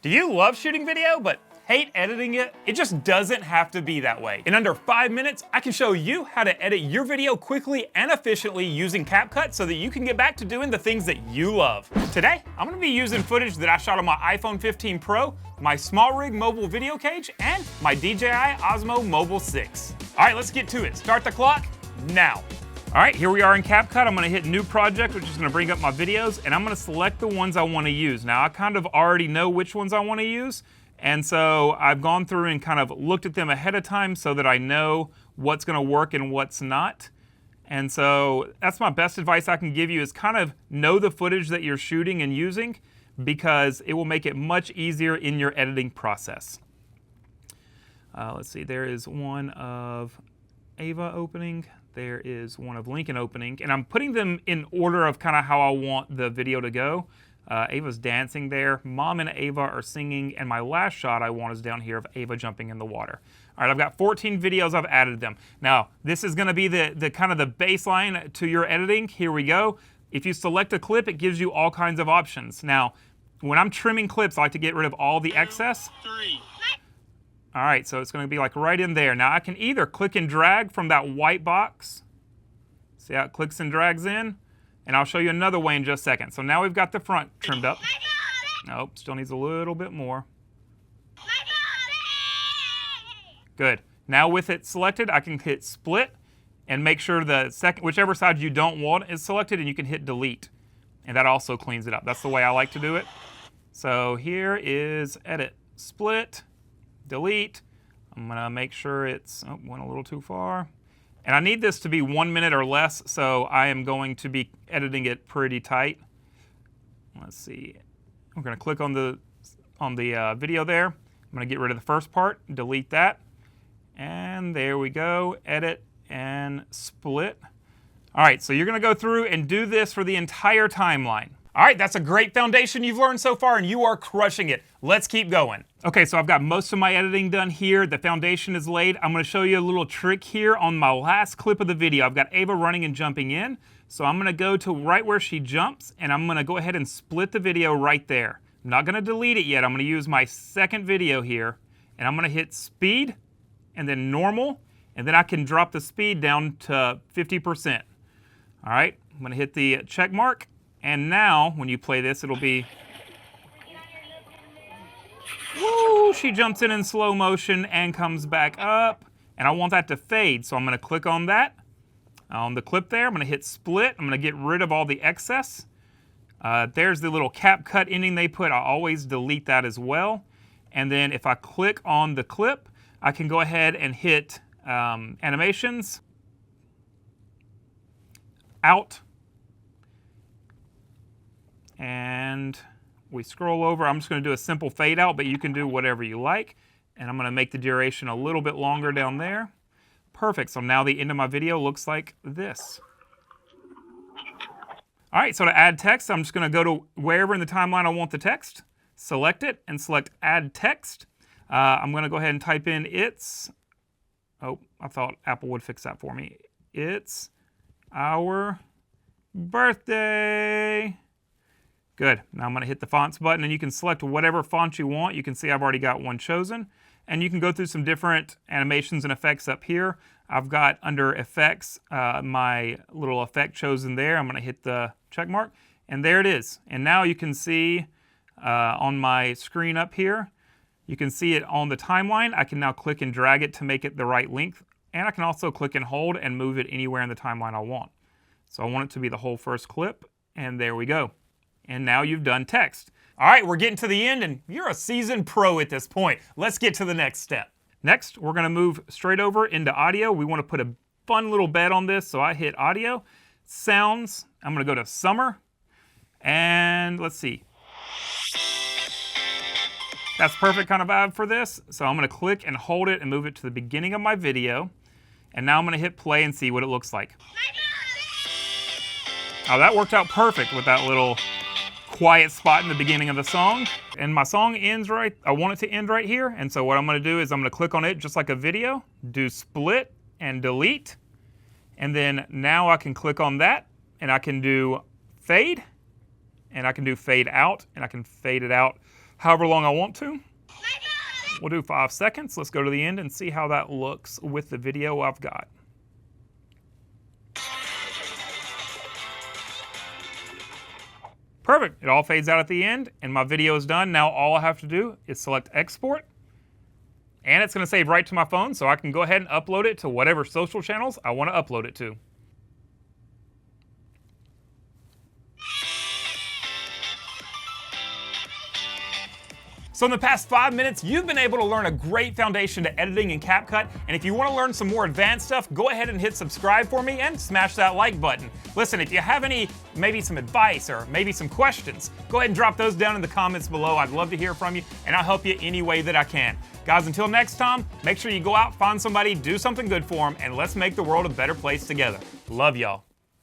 Do you love shooting video but hate editing it? It just doesn't have to be that way. In under 5 minutes, I can show you how to edit your video quickly and efficiently using CapCut so that you can get back to doing the things that you love. Today, I'm gonna be using footage that I shot on my iPhone 15 Pro, my SmallRig mobile video cage, and my DJI Osmo Mobile 6. All right, let's get to it. Start the clock now. All right, here we are in CapCut. I'm gonna hit New Project, which is gonna bring up my videos, and I'm gonna select the ones I wanna use. Now, I kind of already know which ones I wanna use, and so I've gone through and kind of looked at them ahead of time so that I know what's gonna work and what's not. And so that's my best advice I can give you, is kind of know the footage that you're shooting and using, because it will make it much easier in your editing process. Let's see, there is one of Ava opening. There is one of Lincoln opening, and I'm putting them in order of kind of how I want the video to go. Ava's dancing there, Mom and Ava are singing, and my last shot I want is down here of Ava jumping in the water. All right, I've got 14 videos, I've added them. Now, this is gonna be the kind of the baseline to your editing. Here we go. If you select a clip, it gives you all kinds of options. Now, when I'm trimming clips, I like to get rid of all the excess. 2, 3. All right, so it's gonna be like right in there. Now I can either click and drag from that white box. See how it clicks and drags in? And I'll show you another way in just a second. So now we've got the front trimmed up. Nope, still needs a little bit more. Good. Now with it selected, I can hit split and make sure the second, whichever side you don't want is selected, and you can hit delete. And that also cleans it up. That's the way I like to do it. So here is edit, split, delete. I'm gonna make sure it's, oh, went a little too far. And I need this to be 1 minute or less, so I am going to be editing it pretty tight. Let's see. I'm gonna click on the video there. I'm gonna get rid of the first part, delete that. And there we go, edit and split. All right, so you're gonna go through and do this for the entire timeline. All right, that's a great foundation you've learned so far, and you are crushing it. Let's keep going. Okay, so I've got most of my editing done here. The foundation is laid. I'm gonna show you a little trick here on my last clip of the video. I've got Ava running and jumping in. So I'm gonna go to right where she jumps, and I'm gonna go ahead and split the video right there. I'm not gonna delete it yet. I'm gonna use my second video here, and I'm gonna hit speed, and then normal, and then I can drop the speed down to 50%. All right, I'm gonna hit the check mark. And now, when you play this, it'll be, woo, she jumps in slow motion and comes back up. And I want that to fade, so I'm gonna click on that. On the clip there, I'm gonna hit split. I'm gonna get rid of all the excess. There's the little CapCut ending they put. I always delete that as well. And then if I click on the clip, I can go ahead and hit animations, out, and we scroll over. I'm just going to do a simple fade out, but you can do whatever you like. And I'm going to make the duration a little bit longer down there. Perfect. So now the end of my video looks like this. All right, so to add text, I'm just going to go to wherever in the timeline I want the text, select it, and select Add Text. I'm going to go ahead and type in it's, oh, I thought Apple would fix that for me. It's our birthday. Good. Now I'm going to hit the fonts button, and you can select whatever font you want. You can see I've already got one chosen, and you can go through some different animations and effects up here. I've got under effects my little effect chosen there. I'm going to hit the check mark, and there it is. And now you can see on my screen up here, you can see it on the timeline. I can now click and drag it to make it the right length, and I can also click and hold and move it anywhere in the timeline I want. So I want it to be the whole first clip, and there we go. And now you've done text. All right, we're getting to the end, and you're a seasoned pro at this point. Let's get to the next step. Next, we're gonna move straight over into audio. We wanna put a fun little bed on this, so I hit audio. Sounds, I'm gonna go to summer, and let's see. That's perfect kind of vibe for this. So I'm gonna click and hold it and move it to the beginning of my video. And now I'm gonna hit play and see what it looks like. Oh, that worked out perfect with that little quiet spot in the beginning of the song. And my song ends right, I want it to end right here. And so what I'm gonna do is I'm gonna click on it just like a video, do split and delete. And then now I can click on that, and I can do fade, and I can do fade out, and I can fade it out however long I want to. We'll do 5 seconds. Let's go to the end and see how that looks with the video I've got. Perfect, it all fades out at the end and my video is done. Now all I have to do is select export and it's gonna save right to my phone so I can go ahead and upload it to whatever social channels I wanna upload it to. So in the past 5 minutes, you've been able to learn a great foundation to editing in CapCut, and if you want to learn some more advanced stuff, go ahead and hit subscribe for me and smash that like button. Listen, if you have maybe some advice or maybe some questions, go ahead and drop those down in the comments below. I'd love to hear from you, and I'll help you any way that I can. Guys, until next time, make sure you go out, find somebody, do something good for them, and let's make the world a better place together. Love y'all.